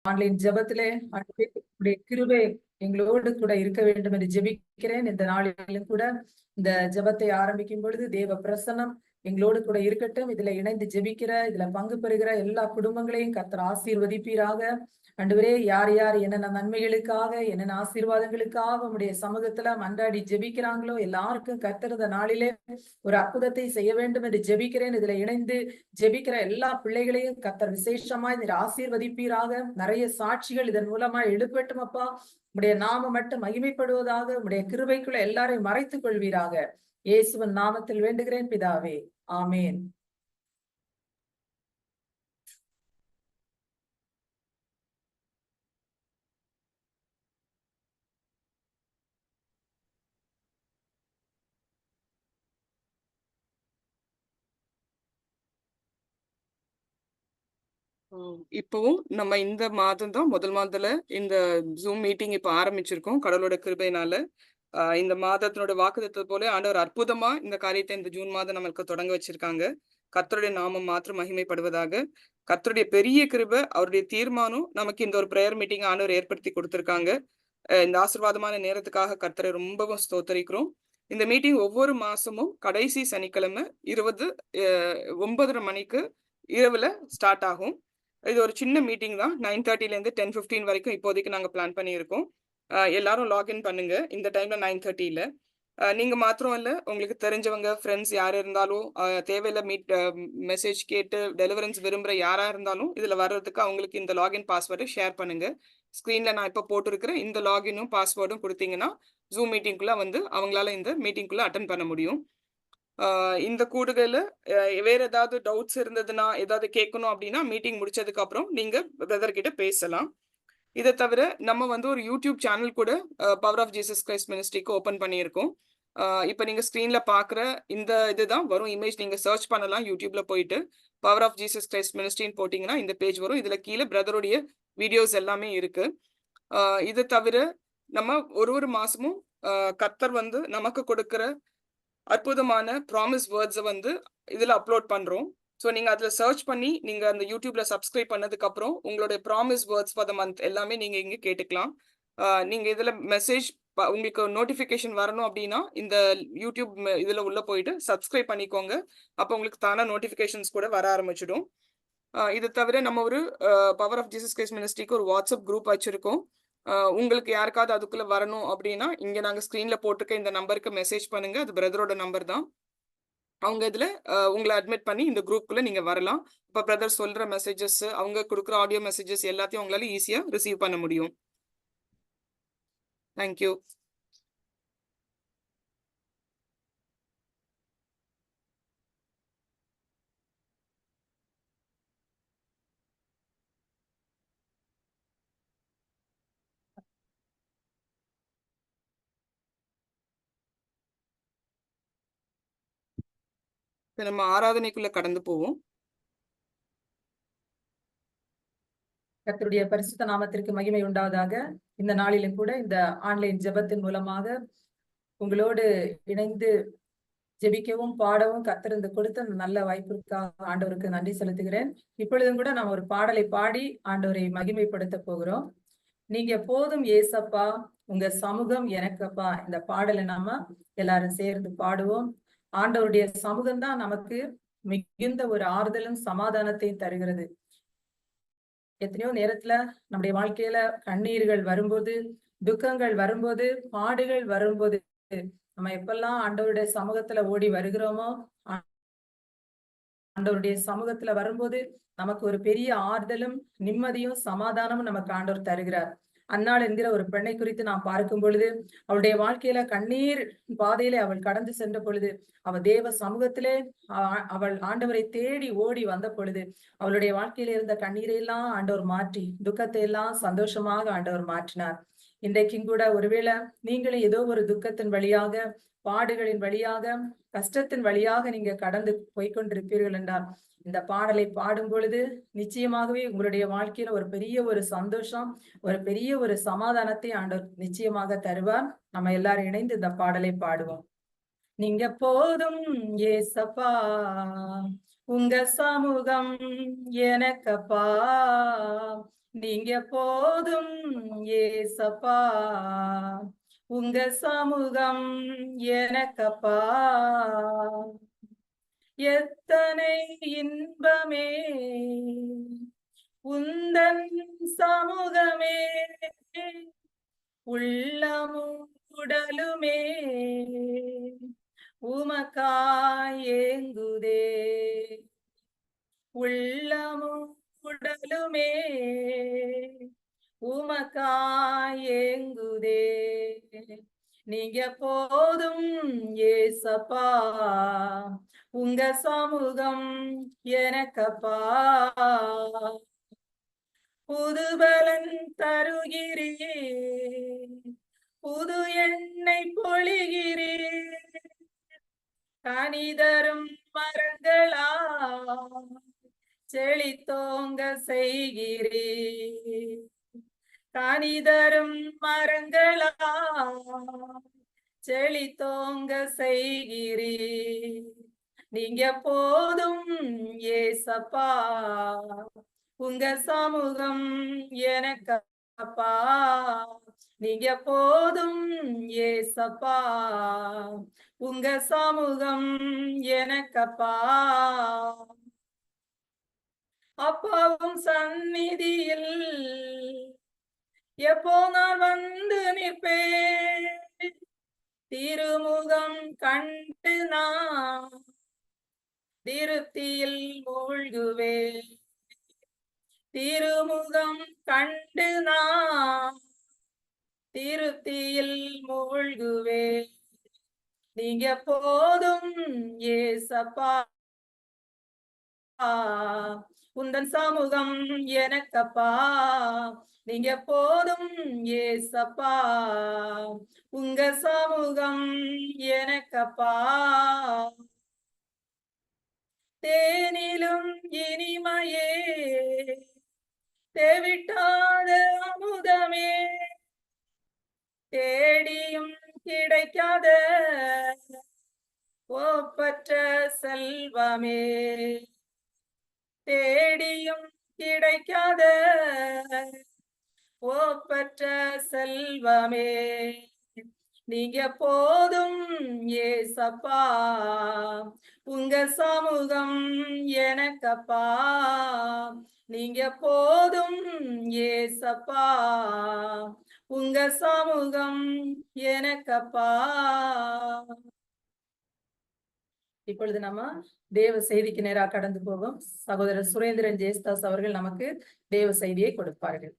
Online ஜெபத்திலே உடைய கிருபை எங்களோடு கூட இருக்க வேண்டும் என்று ஜெபிக்கிறேன். இந்த நாளிலும் கூட இந்த ஜெபத்தை ஆரம்பிக்கும் பொழுது தேவ பிரசன்னம் எங்களோடு கூட இருக்கட்டும். இதுல இணைந்து ஜெபிக்கிற, இதுல பங்கு பெறுகிற எல்லா குடும்பங்களையும் கர்த்தர் ஆசீர்வதிப்பீராக. ஆண்டவரே, யார் யார் என்னென்ன நன்மைகளுக்காக என்னென்ன ஆசீர்வாதங்களுக்காக உம்முடைய சமூகத்துல மன்றாடி ஜெபிக்கிறாங்களோ எல்லாருக்கும் கர்த்தர் இந்த நாளிலே ஒரு அற்புதத்தை செய்ய வேண்டும் என்று ஜெபிக்கிறேன். இதுல இணைந்து ஜெபிக்கிற எல்லா பிள்ளைகளையும் கர்த்தர் விசேஷமா இதில் ஆசீர்வதிப்பீராக. நிறைய சாட்சிகள் இதன் மூலமா எழுப்பட்டும் அப்பா. உடைய நாமம் மட்டும் மகிமைப்படுவதாக. உடைய கிருபைக்குள்ள எல்லாரையும் மறைத்துக் கொள்வீராக. இயேசுவின் நாமத்தில் வேண்டுகிறேன் பிதாவே, ஆமேன். இப்பவும் நம்ம இந்த மாதம் தான் முதல் மாதத்துல இந்த ஜூம் மீட்டிங் இப்ப ஆரம்பிச்சிருக்கோம். கடவுளோட கிருபையினால இந்த மாதத்தினோட வாக்குத்தத்தம் போல ஆண்டவர் அற்புதமா இந்த காரியத்தை இந்த ஜூன் மாதம் நம்மளுக்கு தொடங்க வச்சிருக்காங்க. கர்த்தருடைய நாமம் மாத்திரம் மகிமைப்படுவதாக. கர்த்தருடைய பெரிய கிருபை, அவருடைய தீர்மானம் நமக்கு இந்த ஒரு பிரேயர் மீட்டிங் ஆண்டவர் ஏற்படுத்தி கொடுத்திருக்காங்க. இந்த ஆசீர்வாதமான நேரத்துக்காக கர்த்தரை ரொம்பவும் ஸ்தோத்தரிக்கிறோம். இந்த மீட்டிங் ஒவ்வொரு மாசமும் கடைசி சனிக்கிழமை 9:30 மணிக்கு இரவுல ஸ்டார்ட் ஆகும். இது ஒரு சின்ன மீட்டிங் தான். 9:30 10:15 வரைக்கும் இப்போதைக்கு நாங்க பிளான் பண்ணியிருக்கோம். எல்லாரும் லாகின் பண்ணுங்க இந்த டைம்ல 9:30. நீங்க மாத்திரம் இல்ல, உங்களுக்கு தெரிஞ்சவங்க ஃப்ரெண்ட்ஸ் யார் இருந்தாலும் தேவையில்ல மெசேஜ் கேட்டு டெலிவரன்ஸ் விரும்புற யாரா இருந்தாலும் இதுல வர்றதுக்கு அவங்களுக்கு இந்த லாகின் பாஸ்வேர்டு ஷேர் பண்ணுங்க. ஸ்கிரீன்ல நான் இப்ப போட்டிருக்கிற இந்த லாகினும் பாஸ்வேர்டும் கொடுத்தீங்கன்னா ஜூம் மீட்டிங்குள்ள வந்து அவங்களால இந்த மீட்டிங்குள்ள அட்டன் பண்ண முடியும். இந்த கூடுதல வேற ஏதாவது டவுட்ஸ் இருந்ததுன்னா, ஏதாவது கேட்கணும் அப்படின்னா மீட்டிங் முடிச்சதுக்கு அப்புறம் நீங்க பிரதர் கிட்ட பேசலாம். இதை தவிர நம்ம வந்து ஒரு யூடியூப் சேனல் கூட பவர் ஆஃப் ஜீசஸ் கிரைஸ்ட் மினிஸ்ட்ரிக்கு ஓபன் பண்ணியிருக்கோம். இப்போ நீங்க ஸ்கிரீன்ல பாக்குற இந்த இதுதான் வரும் இமேஜ். நீங்க சர்ச் பண்ணலாம் யூடியூப்ல போயிட்டு பவர் ஆஃப் ஜீசஸ் கிரைஸ்ட் மினிஸ்ட்ரின்னு போட்டீங்கன்னா இந்த பேஜ் வரும். இதுல கீழே பிரதருடைய வீடியோஸ் எல்லாமே இருக்கு. இது தவிர நம்ம ஒரு மாசமும் கர்த்தர் வந்து நமக்கு கொடுக்கிற அற்புதமான ப்ராமிஸ் வேர்ட்ஸை வந்து இதுல அப்லோட் பண்றோம். ஸோ நீங்க அதுல சர்ச் பண்ணி நீங்க அந்த யூடியூப்ல சப்ஸ்கிரைப் பண்ணதுக்கு அப்புறம் உங்களுடைய promise words for the month எல்லாமே நீங்க இங்க கேட்டுக்கலாம். நீங்க இதுல மெசேஜ் உங்களுக்கு நோட்டிபிகேஷன் வரணும் அப்படின்னா இந்த யூடியூப் இதுல உள்ள போயிட்டு சப்ஸ்கிரைப் பண்ணிக்கோங்க. அப்போ உங்களுக்கு தானா நோட்டிபிகேஷன்ஸ் கூட வர ஆரம்பிச்சிடும். இது தவிர நம்ம ஒரு பவர் ஆஃப் ஜீசஸ் கிரைஸ்ட் மினிஸ்ட்ரிக்கு ஒரு வாட்ஸ்அப் குரூப் வச்சிருக்கோம். உங்களுக்கு யாருக்காவது அதுக்குள்ள வரணும் அப்படின்னா இங்க நாங்க ஸ்கிரீன்ல போட்டிருக்க இந்த நம்பருக்கு மெசேஜ் பண்ணுங்க. அது பிரதரோட நம்பர் தான். அவங்க இதுல உங்களை அட்மிட் பண்ணி இந்த குரூப்குள்ள நீங்க வரலாம். இப்ப பிரதர் சொல்ற மெசேஜஸ், அவங்க கொடுக்குற ஆடியோ மெசேஜஸ் எல்லாத்தையும் உங்களால ஈஸியா ரிசீவ் பண்ண முடியும். தேங்க்யூ. நம்ம ஆராதனைக்குள்ள கடந்து போவோம். கர்த்தருடைய பரிசுத்த நாமத்திற்கு மகிமை உண்டாவதாக. இந்த நாளிலும் கூட இந்த ஆன்லைன் ஜெபத்தின் மூலமாக உங்களோடு இணைந்து ஜெபிக்கவும் பாடவும் கர்த்தர் இந்த கொடுத்த நல்ல வாய்ப்பிற்காக ஆண்டவருக்கு நன்றி செலுத்துகிறேன். இப்பொழுதும் கூட நாம் ஒரு பாடலை பாடி ஆண்டவரை மகிமைப்படுத்த போகிறோம். நீங்க போதும் ஏசப்பா, உங்க சமூகம் எனக்கப்பா. இந்த பாடலை நாம எல்லாரும் சேர்ந்து பாடுவோம். ஆண்டவருடைய சமூகம் தான் நமக்கு மிகுந்த ஒரு ஆறுதலும் சமாதானத்தையும் தருகிறது. எத்தனையோ நேரத்துல நம்முடைய வாழ்க்கையில கண்ணீர்கள் வரும்போது, துக்கங்கள் வரும்போது, பாடுகள் வரும்போது நம்ம எப்பெல்லாம் ஆண்டவருடைய சமூகத்துல ஓடி வருகிறோமோ, ஆண்டவருடைய சமூகத்துல வரும்போது நமக்கு ஒரு பெரிய ஆறுதலும் நிம்மதியும் சமாதானமும் நமக்கு ஆண்டவர் தருகிறார். அன்னாள் என்கிற ஒரு பெண்ணை குறித்து நாம் பார்க்கும் பொழுது அவளுடைய வாழ்க்கையில கண்ணீர் பாதையிலே அவள் கடந்து சென்ற பொழுது அவள் தேவ சமூகத்திலே அவள் ஆண்டவரை தேடி ஓடி வந்த பொழுது அவளுடைய வாழ்க்கையில இருந்த கண்ணீரை எல்லாம் ஆண்டவர் மாற்றி துக்கத்தை எல்லாம் சந்தோஷமாக ஆண்டவர் மாற்றினார். இன்றைக்கும் கூட ஒருவேளை நீங்களும் ஏதோ ஒரு துக்கத்தின் வழியாக, பாடுகளின் வழியாக, கஷ்டத்தின் வழியாக நீங்க கடந்து போய்கொண்டிருப்பீர்கள் என்றால் இந்த பாடலை பாடும் பொழுது நிச்சயமாகவே உங்களுடைய வாழ்க்கையில ஒரு பெரிய ஒரு சந்தோஷம், ஒரு பெரிய ஒரு சமாதானத்தை ஆண்டவர் நிச்சயமாக தருவார். நம்ம எல்லாரும் இணைந்து இந்த பாடலை பாடுவோம். நீங்க போதும் ஏசப்பா, உங்க சமூகம் எனக்கப்பா. நீங்க போதும் ஏசப்பா, உங்க சமூகம் எனக்கப்பா, எத்தனை இன்பமே உந்தன் சமூகமே, உள்ளமும் உடலுமே உமக்காய் ஏங்குதே, உள்ளமும் உடலுமே உமக்காய் ஏங்குதே. நீங்க போதும் ஏசப்பா, உங்க சமூகம் எனக்கப்பா, புதுபலன் தருகிறே, புது எண்ணெய் பொழிகிறே, கனிதரும் மரங்களா செழித்தோங்க செய்கிறே, கனிதரும் மரங்களா செழித்தோங்க செய்கிறே. நீங்க போதும் ஏசப்பா, உங்க சமூகம் எனக்கப்பா, நீங்க போதும் ஏசப்பா, உங்க சமூகம் எனக்கப்பா, அப்பாவும் சந்நிதியில் எப்போ நான் வந்து நிற்பேன், திருமுகம் கண்டு நான் திருப்தியில் மூழ்குவேன், திருமுகம் கண்டு நான் திருப்தியில் மூழ்குவேன். நீங்க போதும் ஏசப்பா, உந்தன் சமூகம் எனக்கப்பா, நீங்க போதும் ஏசப்பா, உங்க சமூகம் எனக்கப்பா, தேனிலும் இனிமையே தேவிட்டாத அமுதமே, தேடியும் கிடைக்காத ஒப்பற்ற செல்வமே, தேடியும் கிடைக்காத ஒப்பற்ற செல்வமே. நீங்க போதும் ஏசப்பா, உங்க சமூகம் எனக்கப்பா, நீங்க போதும் ஏசப்பா, உங்க சமூகம் எனக்கப்பா. இப்பொழுது நம்ம தேவ செய்திக்கு நேராக கடந்து போவோம். சகோதரர் சுரேந்திரன் ஜேஸ்தாஸ் அவர்கள் நமக்கு தேவ செய்தியை கொடுப்பார்கள்.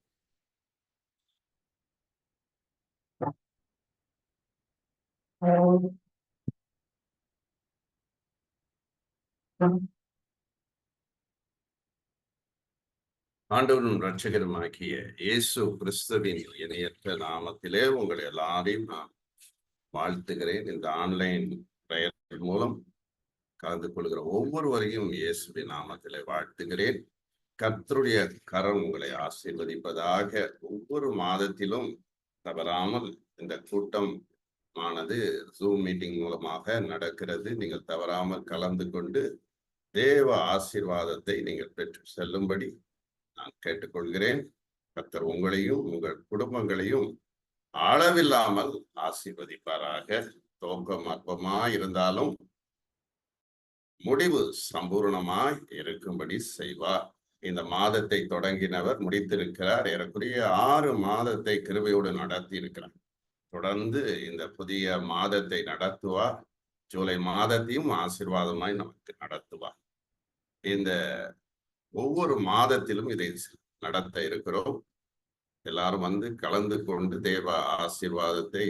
ஆண்டவரும் இரட்சகருமாகிய இயேசு கிறிஸ்துவின் இணையற்ற நாமத்திலே உங்களை எல்லாரையும் நான் வாழ்த்துகிறேன். இந்த ஆன்லைன் பிரயர் மூலம் கலந்து கொள்கிற ஒவ்வொருவரையும் இயேசுவின் நாமத்திலே வாழ்த்துகிறேன். கர்த்தருடைய கரம் உங்களை ஆசீர்வதிப்பதாக. ஒவ்வொரு மாதத்திலும் தவறாமல் இந்த கூட்டம் ஆனது ஜூம் மீட்டிங் மூலமாக நடக்கிறது. நீங்கள் தவறாமல் கலந்து கொண்டு தேவ ஆசீர்வாதத்தை நீங்கள் பெற்று செல்லும்படி நான் கேட்டுக்கொள்கிறேன். கர்த்தர் உங்களையும் உங்கள் குடும்பங்களையும் அளவில்லாமல் ஆசீர்வதிப்பாராக. துவக்கம் அற்பமாய் இருந்தாலும் முடிவு சம்பூர்ணமாய் இருக்கும்படி செய்வார். இந்த மாதத்தை தொடங்கினவர் முடித்திருக்கிறார். ஏறக்குறைய 6 மாதத்தை கிருபையோடு நடத்தி இருக்கிறார். தொடர்ந்து இந்த புதிய மாதத்தை நடத்துவார். ஜூலை மாதத்தையும் ஆசீர்வாதமாய் நமக்கு நடத்துவார். இந்த ஒவ்வொரு மாதத்திலும் இதை நடத்த இருக்கிறோம். எல்லாரும் வந்து கலந்து கொண்டு தேவ ஆசீர்வாதத்தை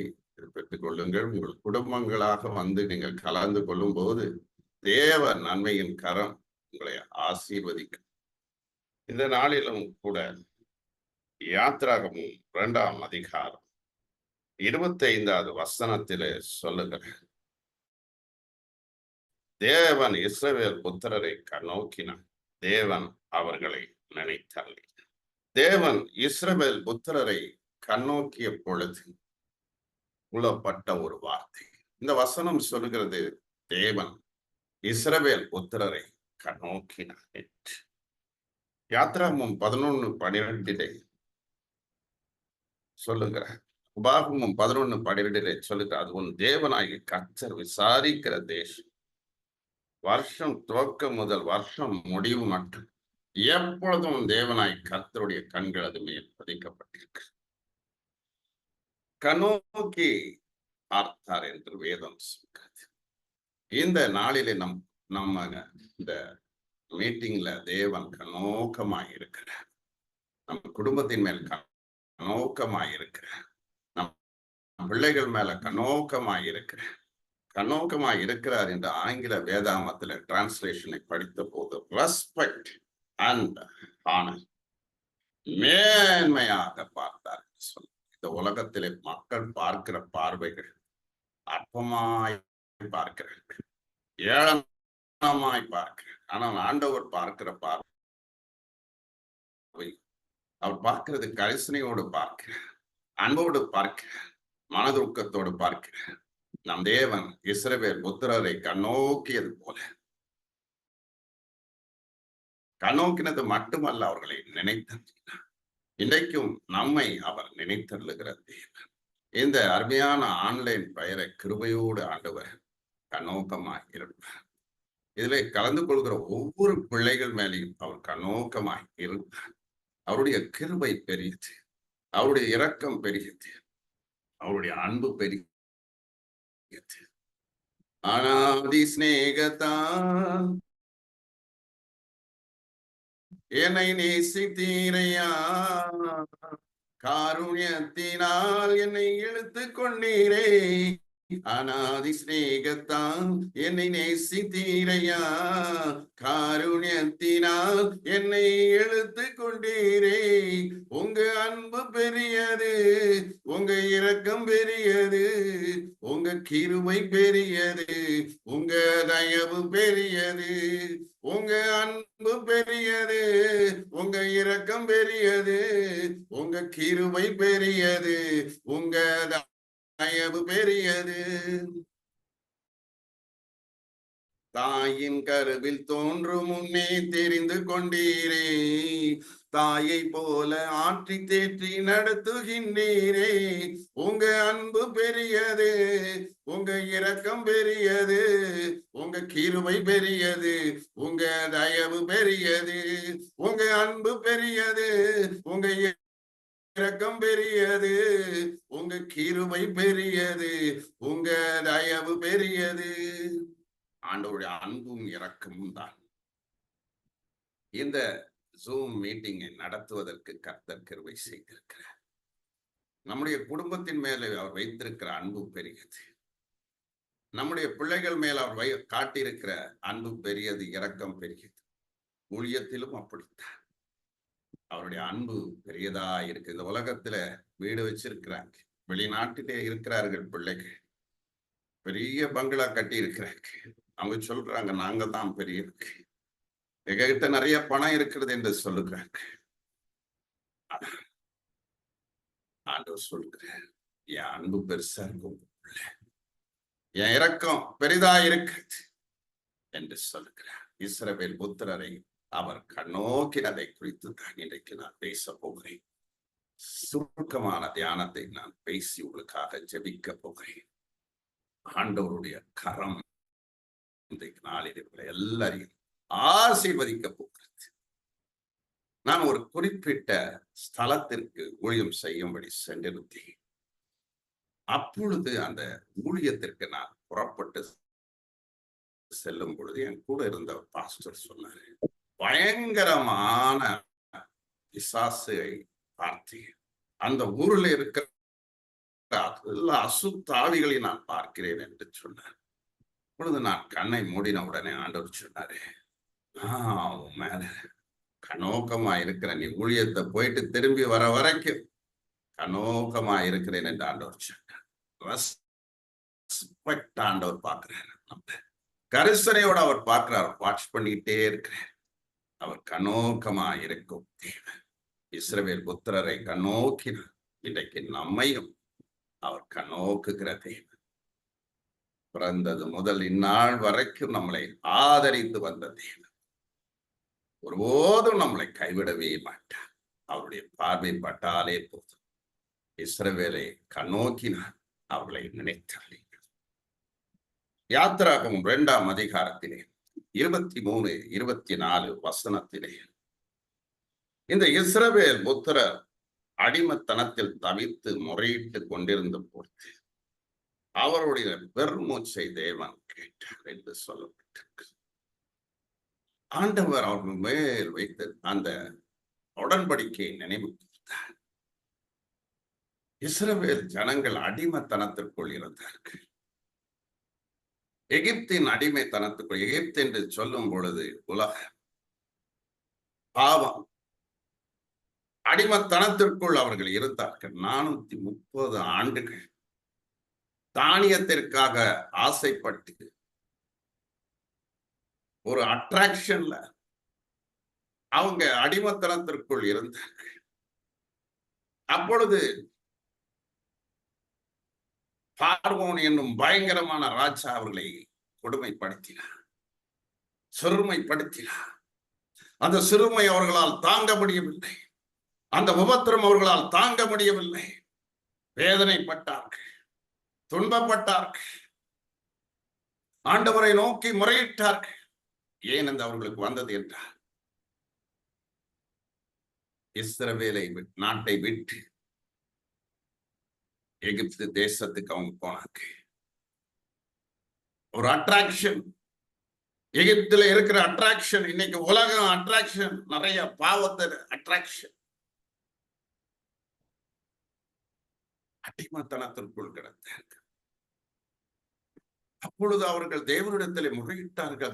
பெற்றுக் கொள்ளுங்கள். உங்கள் குடும்பங்களாக வந்து நீங்கள் கலந்து கொள்ளும் போது தேவ நன்மையின் கரம் உங்களை ஆசீர்வதிக்கும். இந்த நாளிலும் கூட யாத்திராகமும் 2ஆம் அதிகாரம் 25வது வசனத்திலே சொல்லுகிற தேவன் இஸ்ரவேல் புத்திரரை கண்ணோக்கினார், தேவன் அவர்களை நினைத்தள்ளி. தேவன் இஸ்ரவேல் புத்திரரை கண்ணோக்கிய பொழுது புலப்பட்ட ஒரு வார்த்தை. இந்த வசனம் சொல்லுகிறது, தேவன் இஸ்ரவேல் புத்திரரை கண்ணோக்கினார். யாத்ராகமம் 11:12 சொல்லுங்க. உபாகமம் 11:12 சொல்லுங்க. அது உன் தேவனாகிய கர்த்தர் விசாரிக்கிற தேசம். வருஷம் துவக்கம் முதல் வருஷம் முடிவு மட்டும் எப்பொழுதும் தேவனாய் கர்த்தருடைய கண்கள் அது மேல் பதிக்கப்பட்டிருக்கு. கண்ணோக்கி பார்த்தார் என்று வேதம் சொல்கிறது. இந்த நாளிலே நம்ம இந்த மீட்டிங்ல தேவன் கண்ணோக்கமாய் இருக்கிறார். நம் குடும்பத்தின் மேல் கண்ணோக்கமாய் இருக்கிறார். நம் பிள்ளைகள் மேல கண்ணோக்கமாய் இருக்கிறார். கண்ணோக்கமாய் இருக்கிறார் என்று ஆங்கில வேதாமத்துல டிரான்ஸ்லேஷனை படித்த போது ரெஸ்பெக்ட் அண்ட் ஆனர், மேன்மையாக பார்த்தார் சொல்லி. இந்த உலகத்திலே மக்கள் பார்க்கிற பார்வைகள் அற்பமாய் பார்க்கிறார்கள், ஏளனமாய் பார்க்கிறார். ஆனால் ஆண்டவர் பார்க்கிற பார்வை, அவர் பார்க்கிறது கரிசனையோடு பார்க்கிறார், அன்போடு பார்க்கிறார், மனதுருக்கத்தோடு பார்க்கிறார். நம் தேவன் இஸ்ரவேல் புத்திரரை கண்ணோக்கியது போல கண்ணோக்கினது மட்டுமல்ல, அவர்களை நினைத்தருளினார். இன்றைக்கும் நம்மை அவர் நினைத்தருளுகிற தேவன். இந்த அருமையான ஆன்லைன் பெயரை கிருபையோடு ஆண்டவர் கண்ணோக்கமாய் இருப்பார். இதிலே கலந்து கொள்கிற ஒவ்வொரு பிள்ளைகள் மேலேயும் அவர் கண்ணோக்கமாய் இருப்பார். அவருடைய கிருபை பெரியது, அவருடைய இரக்கம் பெரியது, அவருடைய அன்பு பெரியது. அநாதி சிநேகத்தான் என்னை நேசித்தீரையா, காருண்யத்தினால் என்னை இழுத்து கொண்டீரே. அநாதி சிநேகத்தான் என்னை நேசித்தீரையா, காருண்யத்தினால் என்னை இழுத்து கொண்டீரே. உங்க அன்பு பெரியது, உங்க இரக்கம் பெரியது, உங்க கிருபை பெரியது, உங்க தயவு பெரியது. உங்க அன்பு பெரியது, உங்க இரக்கம் பெரியது, உங்க கிருபை பெரியது, உங்க தயவு பெரியது. தாயின் கருவில் தோன்றும் முன்னே தெரிந்து கொண்டீரே, தாயை போல ஆற்றி தேற்றி நடத்துகின்றீரே. உங்க அன்பு பெரியது, உங்க இரக்கம் பெரியது, உங்க கிருபை பெரியது, உங்க தயவு பெரியது. உங்க அன்பு பெரியது, உங்க இரக்கம் பெரியது, உங்க கிருபை பெரியது, உங்க தயவு பெரியது. ஆண்டவருடைய அன்பும் இரக்கமும் தான் இந்த ஜூம் மீட்டிங்கை நடத்துவதற்கு கர்த்தர் கிருபை செய்திருக்கிறார். நம்முடைய குடும்பத்தின் மேலே அவர் வைத்திருக்கிற அன்பு பெரியது. நம்முடைய பிள்ளைகள் மேல் அவர் காட்டியிருக்கிற அன்பு பெரியது, இரக்கம் பெரியது. ஊழியத்திலும் அப்படித்தான் அவருடைய அன்பு பெரியதா இருக்கு. இந்த உலகத்துல வீடு வச்சிருக்கிறாங்க, வெளிநாட்டிலே இருக்கிறார்கள் பிள்ளைகள், பெரிய பங்களா கட்டி இருக்கிறாங்க. அவங்க சொல்றாங்க நாங்க தான் பெரிய, எங்ககிட்ட நிறைய பணம் இருக்கிறது என்று சொல்லுகிறாங்க. ஆண்டவர் சொல்லுகிறார், என் அன்பு பெருசா இருக்கும், என் இரக்கம் பெரிதா இருக்கிறது என்று சொல்லுகிறார். இஸ்ரவேல் புத்திரரை அவர் கண்ணோக்கினதை குறித்து தான் இன்றைக்கு நான் பேச போகிறேன். சுருக்கமான தியானத்தை நான் பேசி உங்களுக்காக ஜெபிக்க போகிறேன். ஆண்டவருடைய கரம் இன்றைக்கு நாளில் எல்லாரையும் ஆசீர்வதிக்க போகிறது. நான் ஒரு குறிப்பிட்ட ஸ்தலத்திற்கு ஊழியம் செய்யும்படி சென்றிருந்தேன். அப்பொழுது அந்த ஊழியத்திற்கு நான் புறப்பட்டு செல்லும் பொழுது என் கூட இருந்த பாஸ்டர் சொன்னாரு, பயங்கரமான பிசாசை பார்த்தேன். அந்த ஊரில் இருக்கிற எல்லா அசுத்தாவிகளை நான் பார்க்கிறேன் என்று சொன்னார். பொழுது நான் கண்ணை மூடின உடனே ஆண்டவர் சொன்னாரு, உன் மேல கண்ணோக்கமா இருக்கிற, நீ ஊழியத்தை போயிட்டு திரும்பி வர வரைக்கும் கண்ணோக்கமா இருக்கிறேன் என்று ஆண்டவர் சொன்னார். ஆண்டவர் பார்க்கிறார், நம்ம கரிசனையோட அவர் பார்க்கிறார், வாட்ச் பண்ணிக்கிட்டே இருக்கிறார். அவர் கண்ணோக்கமா இருக்கும் தேவன். இஸ்ரவேல் புத்திரரை கண்ணோக்கினார். இன்றைக்கு நம்மையும் அவர் கண்ணோக்குகிற தேவன். பிறந்தது முதல் இந்நாள் வரைக்கும் நம்மளை ஆதரித்து வந்த தேவன். ஒருபோதும் நம்மளை கைவிடவே மாட்டார். அவருடைய பார்வை பட்டாலே போதும். இஸ்ரவேலை கண்ணோக்கினார், அவர்களை நினைத்தார். யாத்திராகமம் 2ஆம் அதிகாரத்திலே 23, 24 வசனத்திலே இந்த இஸ்ரவேல் புத்திரர் அடிமத்தனத்தில் தவித்து முறையிட்டு கொண்டிருந்த பொழுது அவருடைய பெருமூச்சை தேவன் கேட்டார் என்று சொல்லப்பட்டிருக்கு. ஆண்டவர் அவர்கள் மேல் வைத்து அந்த உடன்படிக்கையை நினைவு கூர்ந்தார். இஸ்ரவேல் ஜனங்கள் அடிமத்தனத்திற்குள் இருந்தார்கள். எகிப்தின் அடிமைத்தனத்துக்குள், எகிப்து என்று சொல்லும் பொழுது உலக பாவம், அடிமத்தனத்திற்குள் அவர்கள் இருந்தார்கள். 430 ஆண்டுகள் தானியத்திற்காக ஆசைப்பட்டு ஒரு அட்ராக்ஷன்ல அவங்க அடிமத்தனத்திற்குள் இருந்தார்கள். அப்பொழுது பார்வோன் என்னும் பயங்கரமான ராஜா அவர்களை கொடுமைப்படுத்தினார், சிறுமைப்படுத்தினார். அந்த சிறுமை அவர்களால் தாங்க முடியவில்லை, அந்த உபத்திரம் அவர்களால் தாங்க முடியவில்லை. வேதனைப்பட்டார்கள், துன்பப்பட்டார்கள், ஆண்டவரை நோக்கி முறையிட்டார்கள். ஏன் அந்த அவர்களுக்கு வந்தது என்றால், இஸ்ரவேலை நாட்டை விட்டு எகிப்து தேசத்துக்கு அவங்க போனாங்க. ஒரு அட்ராக்ஷன், எகிப்துல இருக்கிற அட்ராக்ஷன், இன்னைக்கு உலகம் அட்ராக்ஷன், நிறைய பாவத்தை அட்ராக்ஷன். அடிமத்தனத்திற்குள் கிடந்தார்கள். அப்பொழுது அவர்கள் தேவனிடத்திலே முறையிட்டார்கள்.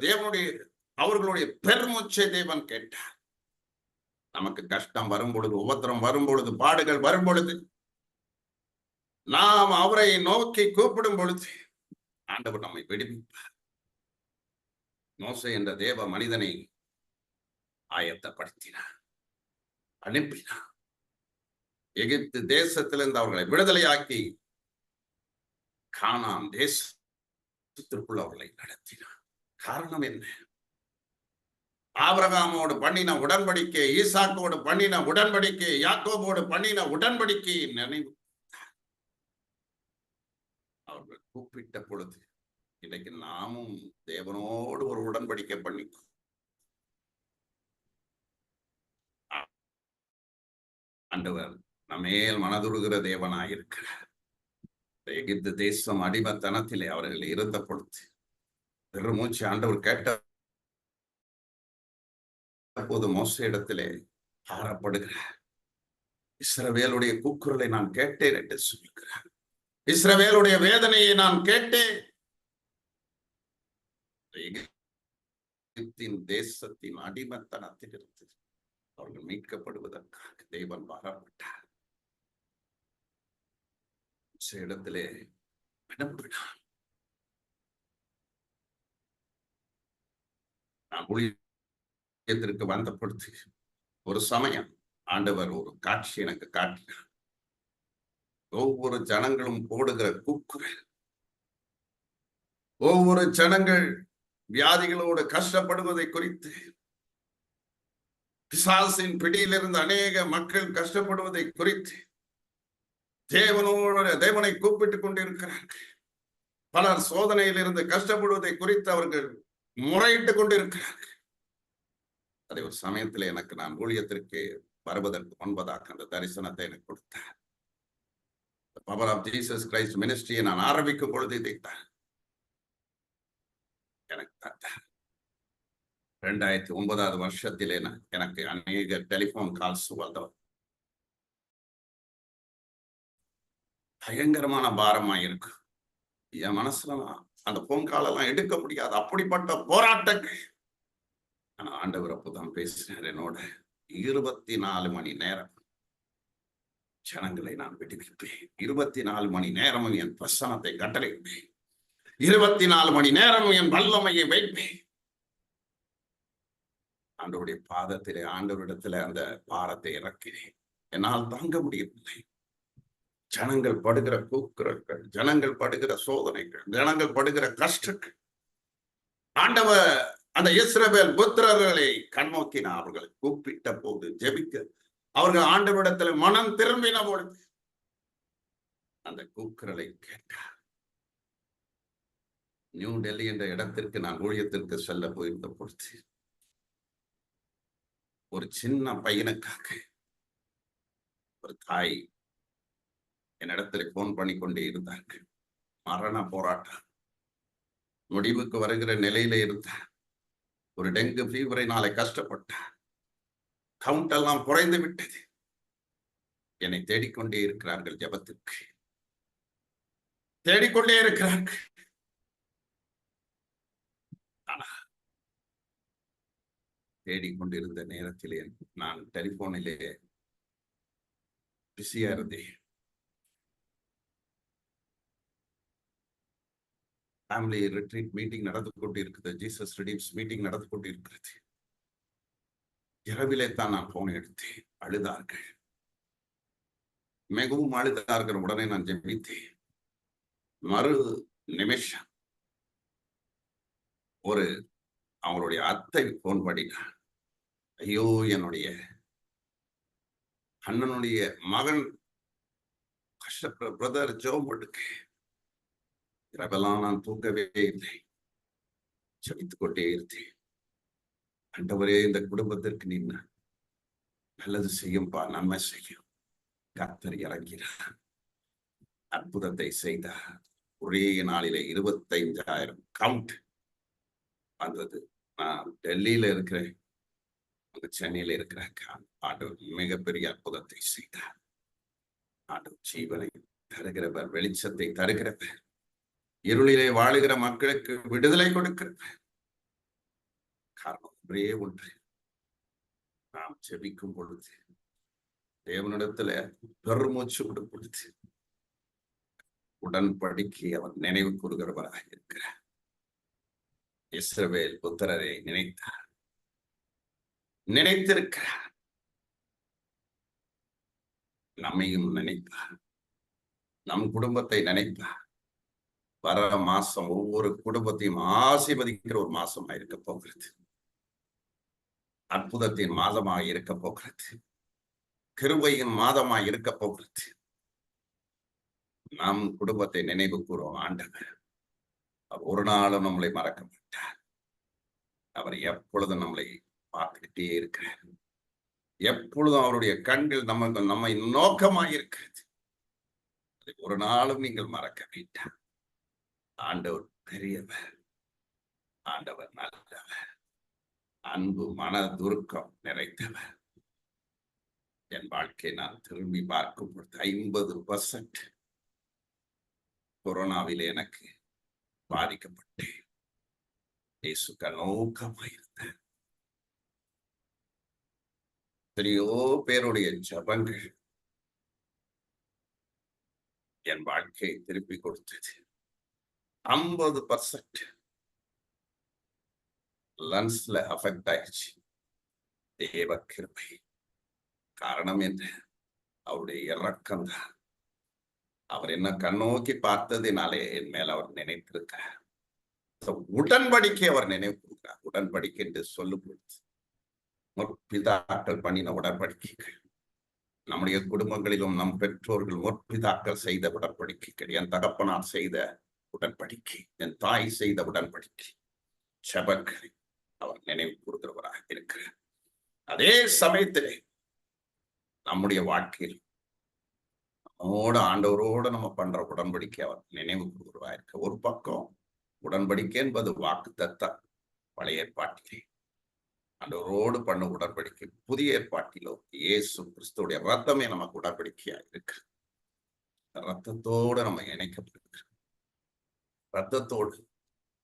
அவர்களுடைய பெருமூச்சை தேவன் கேட்டார். நமக்கு கஷ்டம் வரும் பொழுது, உபத்திரம் வரும் பொழுது, பாடுகள் வரும் பொழுது, நாம் அவரை நோக்கி கூப்பிடும் பொழுது ஆண்டவர் நம்மை விடுவிப்பார். மோசே என்ற தேவ மனிதனை ஆயத்தப்படுத்தினார், அனுப்பினார். எகிப்து தேசத்திலிருந்து அவர்களை விடுதலையாக்கி கானான் தேசத்திற்குள் அவர்களை நடத்தினார். காரணம் என்ன? ஆபிரகாமோடு பண்ணின உடன்படிக்கை, ஈசாக்கோடு பண்ணின உடன்படிக்கை, யாக்கோபோடு பண்ணின உடன்படிக்கையை நினைவு அவர்கள் கூப்பிட்ட பொழுது, இன்னைக்கு நாமும் தேவனோடு ஒரு உடன்படிக்கை பண்ணிக்கோ. ஆண்டவர் நம்மேல் மனதுருகிற தேவனாயிருக்கிறார். எகிப்து தேசம் அடிமத்தனத்திலே அவர்கள் இருந்த பொழுது பெருமூச்சு ஆண்டவர் கேட்ட போது மோசே இடத்திலே பாரப்படுகிறார். இஸ்ரவேலுடைய கூக்குரலை நான் கேட்டேன் என்று சொல்லுகிறார். இஸ்ரவேலுடைய வேதனையை நான் கேட்டேன். எகிப்தின் தேசத்தின் அடிமத்தனத்திலிருந்து அவர்கள் மீட்கப்படுவதற்காக தேவன் பாரப்பட்டார். இடத்திலே அனுப்பினார். நான் ஊழியத்திற்கு வந்த பொழுது ஒரு சமயம் ஆண்டவர் ஒரு காட்சி எனக்கு காட்டினார். ஒவ்வொரு ஜனங்களும் போடுகிற கூக்குரல், ஒவ்வொரு ஜனங்கள் வியாதிகளோடு கஷ்டப்படுவதை குறித்து, பிசாசின் பிடியிலிருந்து அநேக மக்கள் கஷ்டப்படுவதை குறித்து தேவனை கூப்பிட்டுக் கொண்டிருக்கிறார்கள். பலர் சோதனையிலிருந்து கஷ்டப்படுவதை குறித்து அவர்கள் முறையிட்டுக் கொண்டிருக்கிறார்கள். அதே ஒரு சமயத்தில் எனக்கு, நான் ஊழியத்திற்கு வருவதற்கு முன்பதாக அந்த தரிசனத்தை எனக்கு கொடுத்தார். பவர் ஆஃப் ஜீசஸ் கிரைஸ்ட் மினிஸ்ட்ரியை நான் ஆரம்பிக்கும் பொழுது இதைத்தான் எனக்கு தந்தார். 2009 வருஷத்திலே எனக்கு அநேக டெலிபோன் கால்ஸ் வந்தவர். பயங்கரமான பாரமா இருக்கு என் மனசுல. அந்த போன் கால் எல்லாம் எடுக்க முடியாது, அப்படிப்பட்ட போராட்டங்கள். ஆனா ஆண்டவர் அப்போதான் பேசினார் என்னோட. 24 மணி நேரம் ஜனங்களை நான் விடுவிப்பேன். 24 மணி நேரமும் என் பிரசனத்தை கட்டளையிட்டேன். 24 மணி நேரமும் என் வல்லமையை வைப்பேன். ஆண்டவருடைய பாதத்திலே, ஆண்டவரிடத்துல அந்த பாரத்தை இறக்கிறேன். என்னால் தாங்க முடியவில்லை. ஜனங்கள் படுகிற கூக்குரல்கள், ஜனங்கள் படுகிற சோதனைகள், ஜனங்கள் படுகிற கஷ்டங்கள். ஆண்டவர் அந்த இஸ்ரவேல் புத்திரர்களை கண்ணோக்கினார். அவர்களை கூப்பிட்ட போது ஜெபிக்க அவர்கள் ஆண்டவரிடத்தில் மனம் திரும்பின பொழுது அந்த கூக்குரலை கேட்டார். நியூ டெல்லி என்ற இடத்திற்கு நான் ஊழியத்திற்கு செல்ல போயிருந்த பொழுது ஒரு சின்ன பையனுக்காக ஒரு தாய் என்னிடத்தில் போன் பண்ணி கொண்டே இருந்தார்கள். மரண போராட்டம் முடிவுக்கு வருகிற நிலையில இருந்தார். ஒரு டெங்கு ஃபீவரினாலே கஷ்டப்பட்டார். கவுண்ட் எல்லாம் குறைந்து விட்டது. என்னை தேடிக்கொண்டே இருக்கிறார்கள். ஜெபத்திற்கு தேடிக்கொண்டே இருக்கிறார்கள். தேடிக்கொண்டிருந்த நேரத்திலே நான் டெலிபோனிலே பிஸியா இருந்தேன். ஃபேமிலி ரிட்ரீட் மீட்டிங் நடந்து கொண்டிருக்கிறது. ஜீசஸ் ரிடீம்ஸ் மீட்டிங் நடந்து கொண்டிருக்கிறது. இரவிலே தான் நான் போன் எடுத்தேன். அழுதார்கள், மிகவும் அழுதார்கள். உடனே நான் ஜெபித்தேன். மறு நிமிஷம் ஒரு அவங்களுடைய அத்தை போன் பண்ணினார். ஐயோ, என்னுடைய அண்ணனுடைய மகன் கஷ்டப்படுற பிரதர் ஜோபுக்கு இரவெல்லாம் நான் தூக்கவே இல்லை. ஜெபித்துக் கொண்டே இருந்தேன். ஆண்டவரே, இந்த குடும்பத்திற்கு நீ நல்லது செய்யும்பா, நன்மை செய்யும். கர்த்தர் இறங்கினார், அற்புதத்தை செய்தார். ஒரே நாளிலே 25,000 கவுண்ட் வந்தது. நான் டெல்லியில இருக்கிறேன், சென்னையில இருக்கிறேன். ஆண்டவர் மிகப்பெரிய அற்புதத்தை செய்தார். ஆண்டவர் ஜீவனை தருகிறவர், வெளிச்சத்தை தருகிறவர், இருளிலே வாழுகிற மக்களுக்கு விடுதலை கொடுக்கிறவர். காரணம் ஒன்றே ஒன்று, நாம் ஜெபிக்கும் பொழுது, தேவனிடத்துல பெருமூச்சு விடும் பொழுது உடன்படிக்கை அவர் நினைவு கூறுகிறவராக இருக்கிறார். இஸ்ரவேல் புத்திரரை நினைத்தார், நினைத்திருக்கிறார். நம்மையும் நினைப்பார், நம் குடும்பத்தை நினைப்பார். வர மாசம் ஒவ்வொரு குடும்பத்தையும் ஆசீர்வதிக்கிற ஒரு மாசமா இருக்க போகிறது. அற்புதத்தின் மாதமாக இருக்க போகிறது. கிருபையின் மாதமாக இருக்க போகிறது. நம் குடும்பத்தை நினைவு கூறும் ஆண்டவர். அவர் ஒரு நாளும் நம்மளை மறக்க மாட்டார். அவர் எப்பொழுதும் நம்மளை பார்த்துக்கிட்டே இருக்கிறார். எப்பொழுதும் அவருடைய கண்கள் நம்மை நோக்கமாக இருக்கிறது. அதை ஒரு நாளும் நீங்கள் மறக்க வேண்டாம். ஆண்டவர் பெரியவர், ஆண்டவர் நல்லவர், அன்பு மன துருக்கம் நிறைந்தவர். என் வாழ்க்கையை நான் திரும்பி பார்க்கும் பொழுது 50% கொரோனாவில் எனக்கு பாதிக்கப்பட்டேன். இயேசு கண்ணோக்கமாயிருந்தேன். எத்தனையோ பேருடைய ஜபங்கள் என் வாழ்க்கையை திருப்பி கொடுத்தது. 50% லன்ஸ்ல அஃபெக்ட் ஆயிடுச்சு. தேவ கிருபை. காரணம் என்ன? அவருடைய இரக்கம் தான். அவர் என்ன கண்ணோக்கி பார்த்ததினாலே என் மேல அவர் நினைத்திருக்கிறார். உடன்படிக்கை அவர் நினைவு கொடுக்கிறார். உடன்படிக்கை என்று சொல்லும் பொழுது முற்பிதாக்கள் பண்ணின உடன்படிக்கைகள், நம்முடைய குடும்பங்களிலும் நம் பெற்றோர்கள் முற்பிதாக்கள் செய்த உடன்படிக்கைகள், என் தகப்பனார் செய்த உடன்படிக்கை, என் தாய் செய்த உடன்படிக்கை, ஜெபங்களை அவர் நினைவு கூறுகிறவராக இருக்கிறார். அதே சமயத்திலே நம்முடைய வாழ்க்கையில் நம்மோட ஆண்டவரோட நம்ம பண்ற உடன்படிக்கை அவர் நினைவு கூறுகிறவராக இருக்க. ஒரு பக்கம் உடன்படிக்கை என்பது வாக்குத்தத்தம். பழைய ஏற்பாட்டிலே ஆண்டவரோடு பண்ண உடன்படிக்கை. புதிய ஏற்பாட்டிலோ இயேசு கிறிஸ்துடைய ரத்தமே நமக்கு உடன்படிக்கையா இருக்கு. ரத்தத்தோடு நம்ம இணைக்கப்பட்டிருக்கிறோம். ரத்தத்தோடு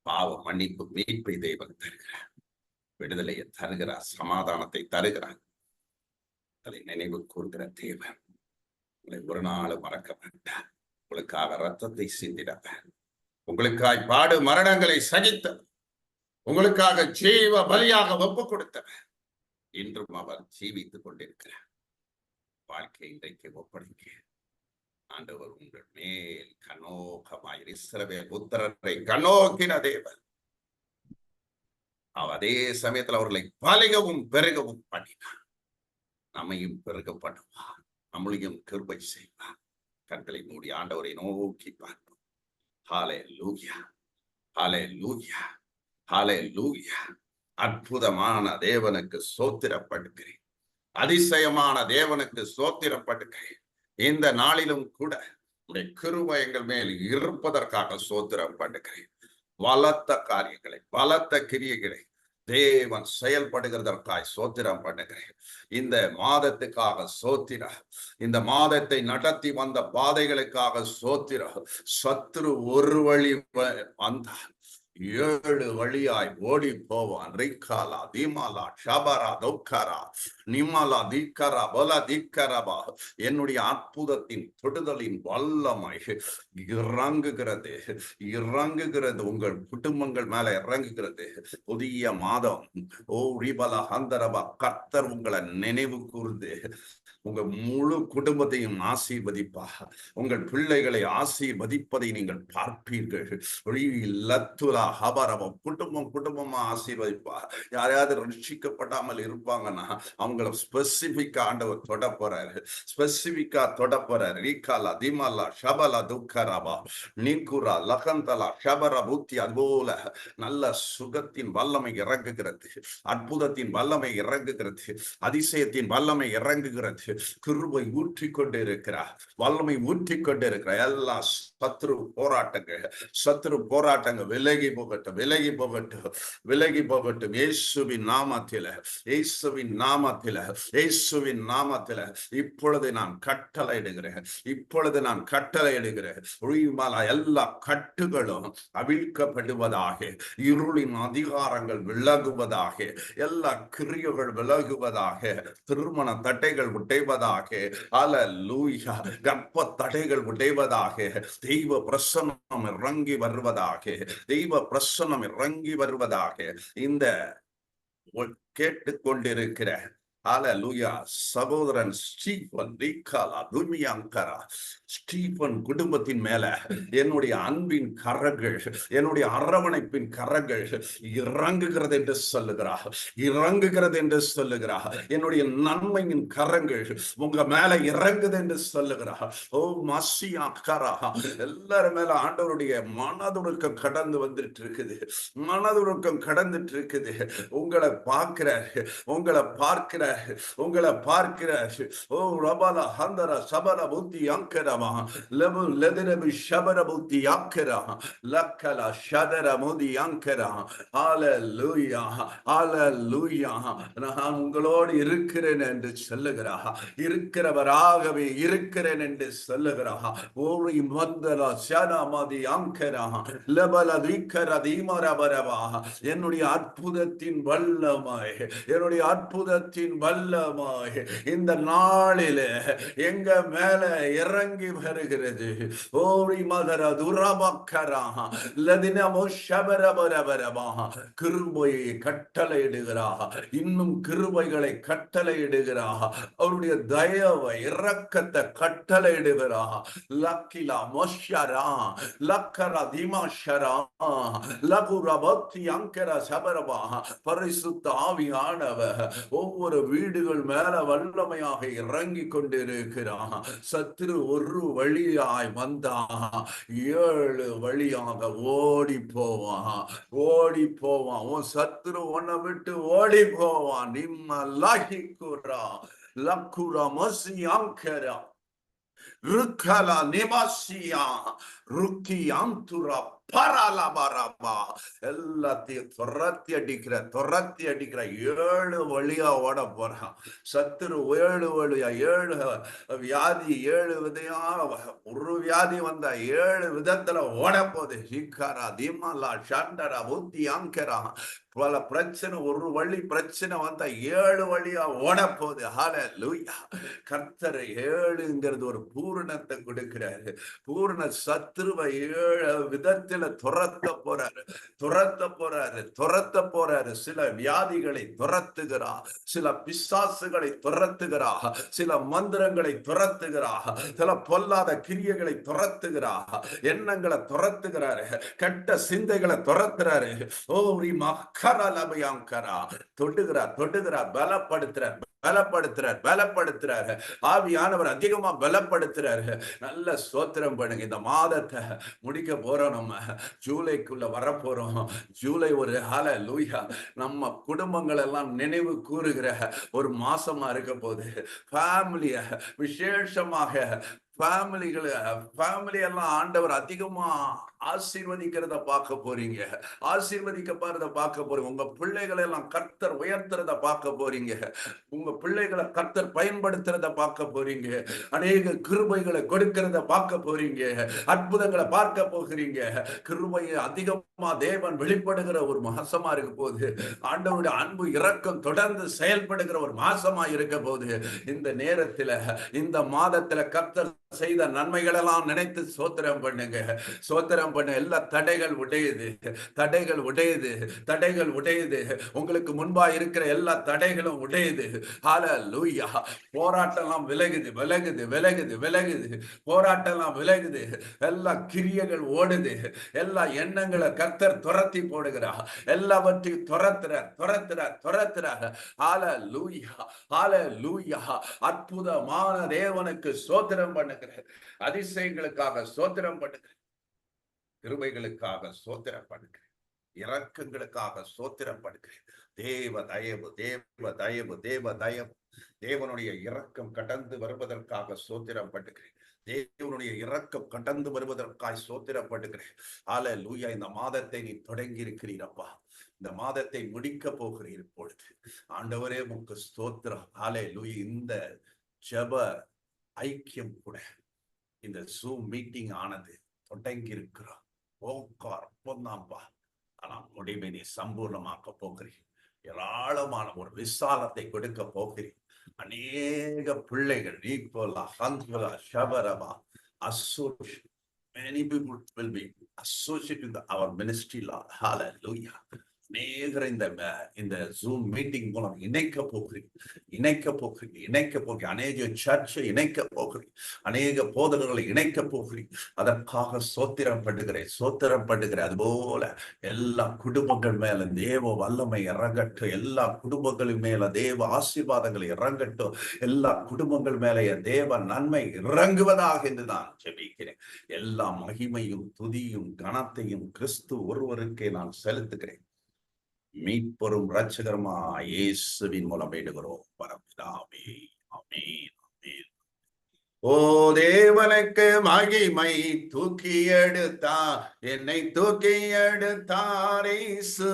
பாவ மன்னிப்பு, மீட்பை தெய்வம் தருகிறார், விடுதலையை தருகிறார், சமாதானத்தை தருகிறார். அதை நினைவு கூறுகிற தேவன் உங்களை ஒரு நாள் மறக்க மாட்டார். உங்களுக்காக ரத்தத்தை சிந்திடவர், உங்களுக்காய் பாடு மரணங்களை சகித்தவர், உங்களுக்காக ஜீவ பலியாக ஒப்பு கொடுத்தவர். இன்றும் அவர் ஜீவித்துக் கொண்டிருக்கிறார். வாழ்க்கை இன்றைக்கு ஒப்படைக்க ஆண்டவர் உங்கள் மேல் கண்ணோக்கமாய் இஸ்ரவேல் புத்திரரை கண்ணோக்கின தேவன். அதே சமயத்துல அவர்களை பலிகவும் பெருகவும் பண்ணினார். நம்மையும் பெருக பண்ணுவார், நம்மளையும் கிருபை செய்வார். கண்களை மூடி ஆண்டவரை நோக்கி பார்ப்போம். ஹல்லேலூயா, ஹல்லேலூயா, ஹல்லேலூயா. அற்புதமான தேவனுக்கு ஸ்தோத்திரப்படுகிறேன். அதிசயமான தேவனுக்கு ஸ்தோத்திரப்படுகிறேன். இந்த நாளிலும் கூட உடைய கிருபை எங்கள் மேல் இருப்பதற்காக ஸ்தோத்திரப்படுகிறேன். பலத்த காரியங்களை, பலத்த கிரியைகளை தேவன் செயல்படுகிறதற்காய் ஸ்தோத்திரம் பண்ணுகிறேன். இந்த மாதத்துக்காக ஸ்தோத்திரம். இந்த மாதத்தை நடத்தி வந்த பாதைகளுக்காக ஸ்தோத்திரம். சத்துரு ஒரு வழி வந்தார், 7 வழியாய் ஓடி போவான். ரிக்காலா திமாலா ஷபரா தௌக்கரா நிமலா திக்கரா பல திக்கரபா. என்னுடைய அற்புதத்தின் தொடுதலின் வல்லமை இறங்குகிறது, இறங்குகிறது. உங்கள் குடும்பங்கள் மேல இறங்குகிறது. புதிய மாதம் ஓ ரிபலா ஹந்தரபா. கர்த்தர் உங்களை நினைவு கூர்ந்து உங்க முழு குடும்பத்தையும் ஆசீர்வதிப்பா. உங்கள் பிள்ளைகளை ஆசீர்வதிப்பதை நீங்கள் பார்ப்பீர்கள். குடும்பம் குடும்பமா ஆசீர்வதிப்பா. யாரையாவது ரட்சிக்கப்படாமல் இருப்பாங்கன்னா அவங்கள ஸ்பெசிபிக்கா ஆண்டவர் தொட போறாரு, ஸ்பெசிபிக்கா தொட போறாரு. ரீகாலா திமாலா ஷபலா துக்கரபா நீக்குரா லகந்தலா ஷபரா பூத்தி. அதுபோல நல்ல சுகத்தின் வல்லமை இறங்குகிறது, அற்புதத்தின் வல்லமை இறங்குகிறது, அதிசயத்தின் வல்லமை இறங்குகிறது. கிருபை ஊற்றி கொண்டு இருக்கிறார், வல்லமை ஊற்றி கொண்டு இருக்கிறார். எல்லா சத்ரு போராட்டங்கள், சத்ரு போராட்டங்கள் விலகி போகட்டும், விலகி போகட்டும், விலகி போகட்டும். இயேசுவின் நாமத்தில, இயேசுவின் நாமத்தில, இயேசுவின் நாமத்தில இப்பொழுது நான் கட்டளையிடுகிறேன், இப்பொழுது நான் கட்டளையிடுகிறேன். எல்லா கட்டுகளும் அவிழ்க்கப்படுவதாக, இருளின் அதிகாரங்கள் விலகுவதாக, எல்லா கிரியைகள் விலகுவதாக, திருமண தட்டைகள் உடைவதாக, அல்லேலூயா, கர்ப்ப தடைகள் உடைவதாக, தெய்வ பிரசன்னம் இறங்கி வருவதாக, தெய்வ பிரசன்னம் இறங்கி வருவதாக. இந்த கேட்டுக்கொண்டிருக்கிற அல்லேலூயா சகோதரன் ஸ்டீபன் ரீகாலா துமியாங்கரா ஸ்டீபன் குடும்பத்தின் மேல என்னுடைய அன்பின் கரங்கள், என்னுடைய அரவணைப்பின் கரங்கள் இறங்குகிறது என்று சொல்லுகிறார், இறங்குகிறது என்று சொல்லுகிறார். என்னுடைய நன்மையின் கரங்கள் உங்க மேல இறங்குது என்று சொல்லுகிறார். ஓ மசியாக்கரா, எல்லாரும் மேல ஆண்டவருடைய மனதுருக்கம் கடந்து வந்துட்டு இருக்குது, மனதுருக்கம் கடந்துட்டு இருக்குது. உங்களை பார்க்கிறார், உங்களை பார்க்கிறார், உங்களை பார்க்கிறார். ஓ ரபல ஹந்தர சபர புத்தி அங்கரமா லபு லதரபு ஷபர புத்தி அங்கரா லக்கல ஷதர முதி அங்கரா. ஹல்லேலூயா, ஹல்லேலூயா. நான் உங்களோடு இருக்கிறேன் என்று சொல்லுகிறார், இருக்கிறவராகவே இருக்கிறேன் என்று சொல்லுகிறார். ஓரி மந்தல ஷனமதி அங்கரா லபல திக்கர தீமரபரவா. என்னுடைய அற்புதத்தின் வல்லமை, என்னுடைய அற்புதத்தின் வல்லமை இந்த நாளிலே எங்க மேல இறங்கி வருகிறது. ஓரி மதர துரபக்கரா லதினமோ ஷபரபரபரபா. கிருபையை கட்டளையிடுகிறார், இன்னும் கிருபைகளை கட்டளையிடுகிறார். அவருடைய தயவை இரக்கத்தை கட்டளையிடுகிறார். லக்கிலா மொஷரா லக்கரா திமாஷரா லகுரபத்தி அங்கர சபரபா. பரிசுத்த ஆவியானவர் ஒவ்வொரு வீடுகள் மேல வல்லமையாக இறங்கி கொண்டிருக்கிறான். சத்துரு ஒரு வழியாய் வந்தா 7 வழியாக ஓடி போவான், ஓடி போவான். உன் சத்துரு உன்னை விட்டு ஓடி போவான். நிம்ம லஹிகுரா லக்குரா மசியாங்கரா ருக்கலா நிவாசியா ருக்கி அந்துரா பரலபரபா. எல்லாத்தையும் துரத்தி அடிக்கிற 7 வழியா ஓட போறான் சத்துரு. 7 வழியா, 7 வியாதி, 7 விதையா, ஒரு வியாதி வந்தா 7 விதத்துல ஓட போகுது. ஹிக்காரா திமலா ஷண்டரா புத்தி அங்கரா. பல பிரச்சனை, ஒரு வழி பிரச்சனை வந்தா 7 வழியா ஓட போகுது. ஹல்லேலூயா. கர்த்தர் 7ங்கிறது ஒரு பூரணத்தை கொடுக்கிறாரு. பூரண சத்துருவை 7 விதத்தில் பிரச்சனையில துரத்த போறாரு. சில வியாதிகளை துரத்துகிறார், சில பிசாசுகளை துரத்துகிறார், சில மந்திரங்களை துரத்துகிறார், சில பொல்லாத கிரியைகளை துரத்துகிறார், எண்ணங்களை துரத்துகிறாரு, கெட்ட சிந்தைகளை துரத்துறாரு. ஓரி மக்கரா தொட்டுகிறார், பலப்படுத்துறாரு. ஆவியானவர் அதிகமா பலப்படுத்துறாரு. நல்ல ஸ்தோத்திரம் பண்ணுங்க. இந்த மாதத்தை முடிக்க போறோம், நம்ம ஜூலைக்குள்ள வரப்போறோம். ஜூலை ஒரு ஹல்லேலூயா நம்ம குடும்பங்கள் எல்லாம் நினைவு கூறுகிற ஒரு மாசமா இருக்க போகுது. ஃபேமிலிய விசேஷமாக ஃபேமிலி எல்லாம் ஆண்டவர் அதிகமா ஆசீர்வதிக்கிறத பார்க்க போறீங்க. உங்க பிள்ளைகளை எல்லாம் கர்த்தர் உயர்த்துறத பார்க்க போறீங்க. உங்க பிள்ளைகளை கர்த்தர் பயன்படுத்துறத பார்க்க போறீங்க. அநேக கிருபைகளை கொடுக்கிறத பார்க்க போறீங்க. அற்புதங்களை பார்க்க போகிறீங்க. கிருபையை அதிகமா தேவன் வெளிப்படுகிற ஒரு மாசமா இருக்க போகுது. ஆண்டவருடைய அன்பு இரக்கம் தொடர்ந்து செயல்படுகிற ஒரு மாசமா இருக்க போகுது. இந்த நேரத்துல, இந்த மாதத்துல கர்த்தர் செய்த நன்மைகள் எல்லாம் நினைத்து ஸ்தோத்திரம் பண்ணுங்க. எல்லா தடைகள் உடையுது. உங்களுக்கு முன்பா இருக்கிற எல்லா தடைகளும் உடையுது. ஹல்லேலூயா. போராட்டம் விலகுது. போராட்டம் விலகுது. எல்லா கிரியைகள் ஓடுது. எல்லா எண்ணங்களை கர்த்தர் துரத்தி போடுகிறார். எல்லாவற்றையும் துரத்துறார். ஹல்லேலூயா. அற்புதமான தேவனுக்கு ஸ்தோத்திரம் பண்ணுகிறேன். அதிசயங்களுக்காக ஸ்தோத்திரம் பண்ணுகிறேன். கிருபைகளுக்காக ஸ்தோத்திரம் பண்ணுகிறேன். இரக்கங்களுக்காக ஸ்தோத்திரம் பண்ணுகிறேன். தேவ தயவு தேவனுடைய இரக்கம் கடந்து வருவதற்காக ஸ்தோத்திரம் பண்ணுகிறேன். தேவனுடைய இரக்கம் கடந்து வருவதற்காக ஸ்தோத்திரம் பண்ணுகிறேன். ஹல்லேலூயா. இந்த மாதத்தை நீ தொடங்கி இருக்கிறீரப்பா. இந்த மாதத்தை முடிக்க போகிறீர். இப்பொழுது ஆண்டவரே உமக்கு ஸ்தோத்திரம். ஹல்லேலூயா. இந்த ஜெப ஐக்கியம் கூட, இந்த ஜூம் மீட்டிங் ஆனது தொடங்கி இருக்கிறோம். அற்புதம்ப்பா. ஆனா முடிவை நீ சம்பூர்ணமாக்க போகிறீர். ஏராளமான ஒரு விசாலத்தை கொடுக்க போகிறீர். அநேக பிள்ளைகள் many people will be associated with our ministry, Lord. Hallelujah. அநேகரை இந்த ஜூம் மீட்டிங் மூலம் இணைக்க போகிறீங்க. அநேக சர்ச்சை இணைக்க போகிறீங்க. அநேக போதகர்களை இணைக்க போகிறீங்க. அதற்காக ஸ்தோத்திரம் பண்ணுகிறேன். அதுபோல எல்லா குடும்பங்கள் மேல தேவ வல்லமை இறங்கட்டும். எல்லா குடும்பங்கள் மேல தேவ ஆசீர்வாதங்கள் இறங்கட்டும். எல்லா குடும்பங்கள் மேல தேவ நன்மை இறங்குவதாக என்று நான் ஜெபிக்கிறேன். எல்லா மகிமையும் துதியும் கனத்தையும் கிறிஸ்து ஒருவருக்கே நான் செலுத்துகிறேன். மீட்பெரும் இரட்சகருமா இயேசுவின் மூலம் வேண்டுகிறோம் பரபிதாவே. ஆமென். ஓ தேவனுக்கு மகிமை. தூக்கி எடுத்தார் என்னை, தூக்கி எடுத்தார் இயேசு.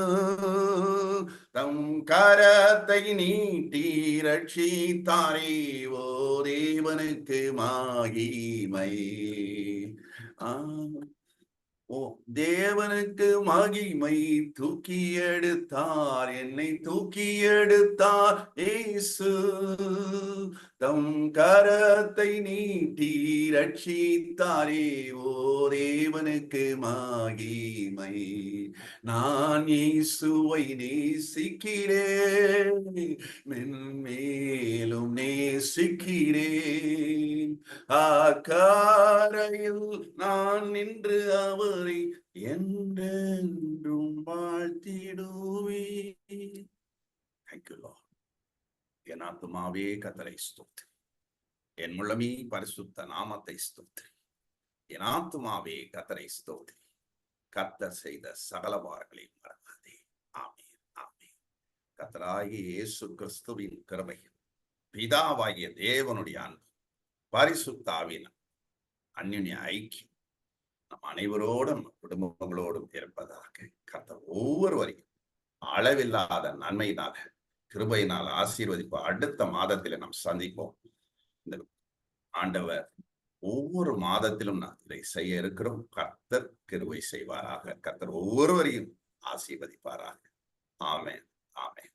தம் கரத்தை நீட்டி ரட்சித்தாரே. ஓ தேவனுக்கு மகிமை. ஓ தேவனுக்கு மகிமை. தூக்கி எடுத்தார் என்னை, தூக்கி எடுத்தார் இயேசு. தம் கரத்தை நீட்டி ரட்சித்தாரே. ஓ தேவனுக்கு மகிமை. நான் இயேசுவை நேசிக்கிறேன், மென்மேலும் நேசிக்கிறேன். அக்கரையில் நான் நின்று அவரை என்றென்றும் வாழ்த்திடுவேன். Thank you, Lord. என் ஆத்துமாவே கர்த்தரை ஸ்தோத்திரி. என் முழமே பரிசுத்த நாமத்தை ஸ்தோத்திரி. என் ஆத்துமாவே கர்த்தரை ஸ்தோத்திரி. கர்த்தர் செய்த சகல வாரங்களையும் மறக்காதே. ஆமென். ஆமென். கர்த்தராகிய இயேசு கிறிஸ்துவின் கிருபையும் பிதாவாகிய தேவனுடைய அன்பு பரிசுத்த ஆவியின் அந்யோன்ய ஐக்கியம் நம் அனைவரோடும் குடும்பங்களோடும் இருப்பதாக. கர்த்தர் ஒவ்வொருவரையும் அளவில்லாத நன்மையினால கிருபையினால் ஆசீர்வதிப்போம். அடுத்த மாதத்தில நாம் சந்திப்போம். இந்த ஆண்டவர் ஒவ்வொரு மாதத்திலும் நான் இதை செய்ய இருக்கிறோம். கர்த்தர் கிருபை செய்வாராக. கர்த்தர் ஒவ்வொருவரையும் ஆசீர்வதிப்பாராக. ஆமென். ஆமென்.